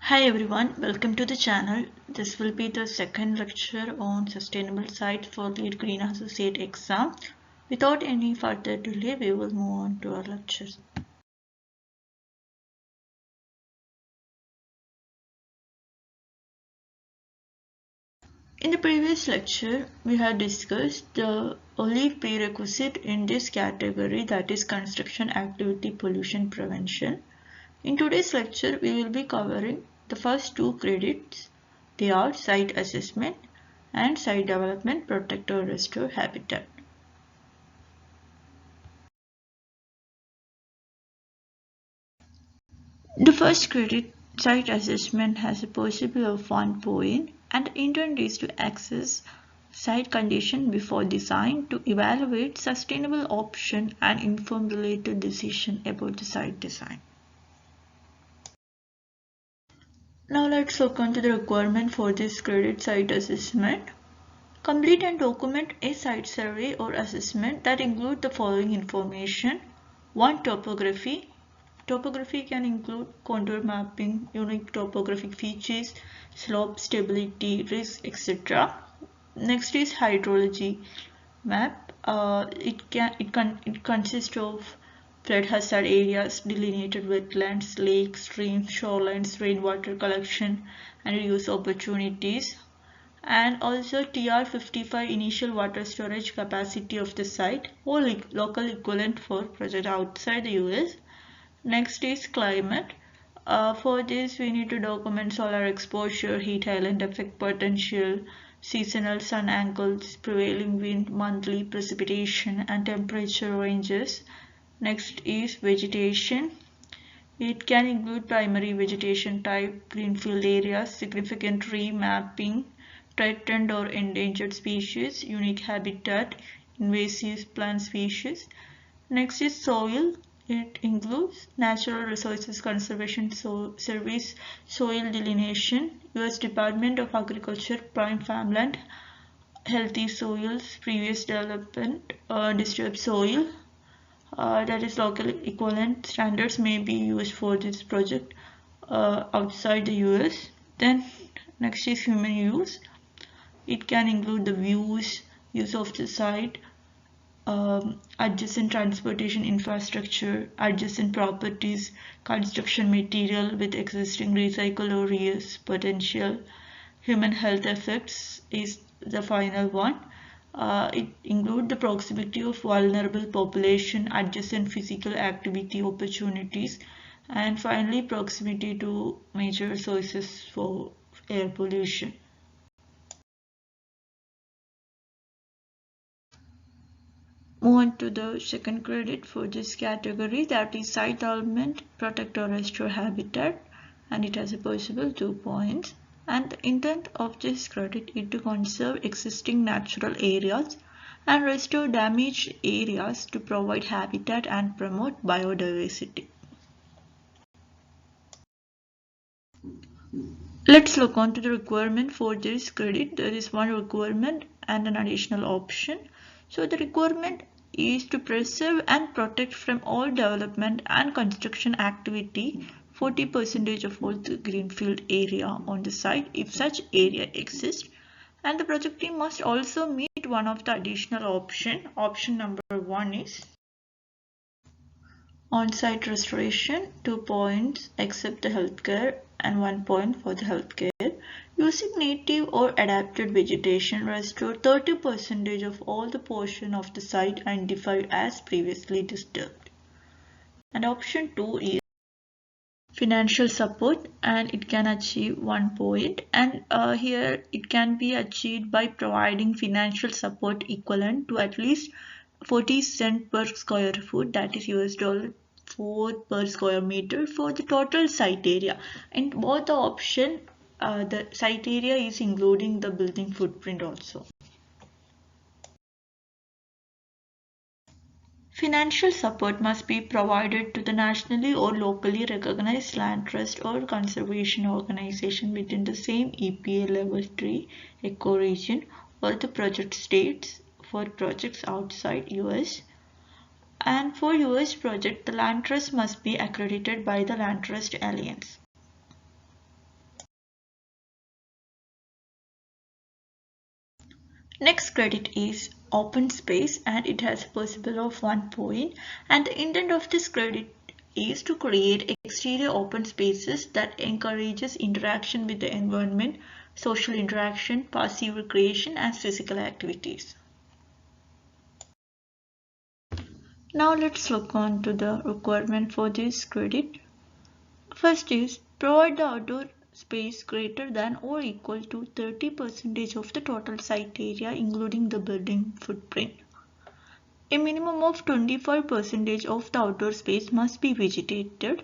Hi everyone, welcome to the channel. This will be the second lecture on sustainable sites for LEED Green Associate exam. Without any further delay, we will move on to our lectures. In the previous lecture, we had discussed the LEED prerequisite in this category, that is construction activity pollution prevention. In today's lecture, we will be covering the first two credits. They are site assessment and site development, protect or restore habitat. The first credit, site assessment, has a possible of 1 point, and the intent is to access site condition before design to evaluate sustainable option and inform related decision about the site design. Now let's look into the requirement for this credit site assessment. Complete and document a site survey or assessment that include the following information. 1. Topography. Topography can include contour mapping, unique topographic features, slope stability, risk, etc. Next is hydrology map. It consists of flood hazard areas, delineated wetlands, lakes, streams, shorelines, rainwater collection and reuse opportunities, and also TR55 initial water storage capacity of the site or local equivalent for project outside the US. Next is climate. For this we need to document solar exposure, heat island effect potential, seasonal sun angles, prevailing wind, monthly precipitation and temperature ranges. Next is vegetation. It can include primary vegetation type, greenfield areas, significant tree mapping, threatened or endangered species, unique habitat, invasive plant species. Next is soil. It includes Natural Resources Conservation Service soil delineation, US Department of Agriculture prime farmland, healthy soils, previous development, disturbed soil. That is local equivalent standards may be used for this project outside the US. Then next is human use. It can include the views, use of the site, adjacent transportation infrastructure, adjacent properties, construction material with existing recycle or reuse potential. Human health effects is the final one. It includes the proximity of vulnerable population, adjacent physical activity opportunities, and finally proximity to major sources for air pollution. Move on to the second credit for this category, that is site development, protect or restore habitat, and it has a possible 2 points. And the intent of this credit is to conserve existing natural areas and restore damaged areas to provide habitat and promote biodiversity. Let's look on to the requirement for this credit. There is one requirement and an additional option. So the requirement is to preserve and protect from all development and construction activity 40% of all the greenfield area on the site if such area exists, and the project team must also meet one of the additional option. Option number 1 is on-site restoration, 2 points except the healthcare and 1 point for the healthcare. Using native or adapted vegetation, restore 30% of all the portion of the site identified as previously disturbed. And option 2 is financial support, and it can achieve 1 point, and here it can be achieved by providing financial support equivalent to at least 40 cents per square foot, that is $4 per square meter for the total site area. In both the option, the site area is including the building footprint also. Financial support must be provided to the nationally or locally recognized land trust or conservation organization within the same EPA Level 3 ecoregion or the project states for projects outside US. And for US project, the land trust must be accredited by the Land Trust Alliance. Next credit is open space and it has a possible of 1 point, and the intent of this credit is to create exterior open spaces that encourages interaction with the environment, social interaction, passive recreation and physical activities. Now let's look on to the requirement for this credit. First is provide the outdoor space greater than or equal to 30% of the total site area including the building footprint. A minimum of 25% of the outdoor space must be vegetated,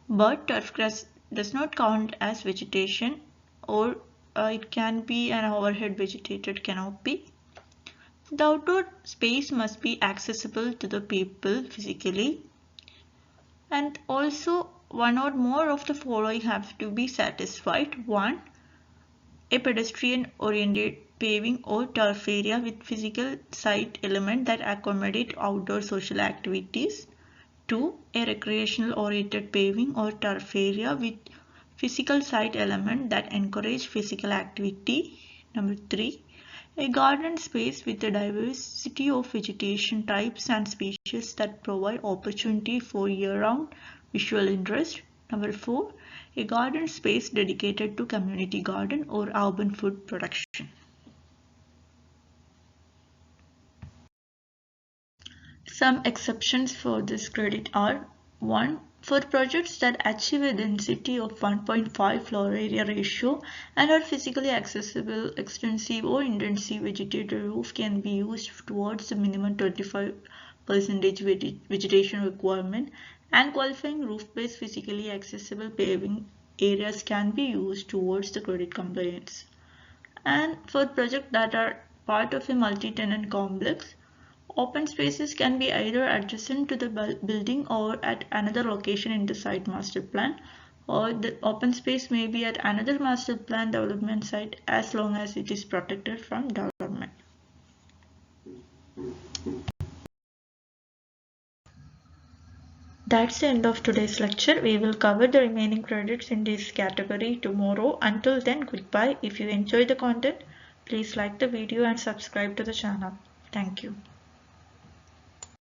but turf grass does not count as vegetation, or it can be an overhead vegetated canopy. The outdoor space must be accessible to the people physically, and also one or more of the following have to be satisfied. 1. A pedestrian oriented paving or turf area with physical site element that accommodate outdoor social activities. 2. A recreational oriented paving or turf area with physical site element that encourage physical activity. Number 3. A garden space with a diversity of vegetation types and species that provide opportunity for year-round visual interest. Number 4. A garden space dedicated to community garden or urban food production. Some exceptions for this credit are: 1. For projects that achieve a density of 1.5 floor area ratio and are physically accessible, extensive or intensive vegetated roof can be used towards the minimum 25% vegetation requirement, and qualifying roof-based physically accessible paving areas can be used towards the credit compliance. And for projects that are part of a multi-tenant complex, open spaces can be either adjacent to the building or at another location in the site master plan, or the open space may be at another master plan development site as long as it is protected from development. That's the end of today's lecture. We will cover the remaining credits in this category tomorrow. Until then, goodbye. If you enjoyed the content, please like the video and subscribe to the channel. Thank you.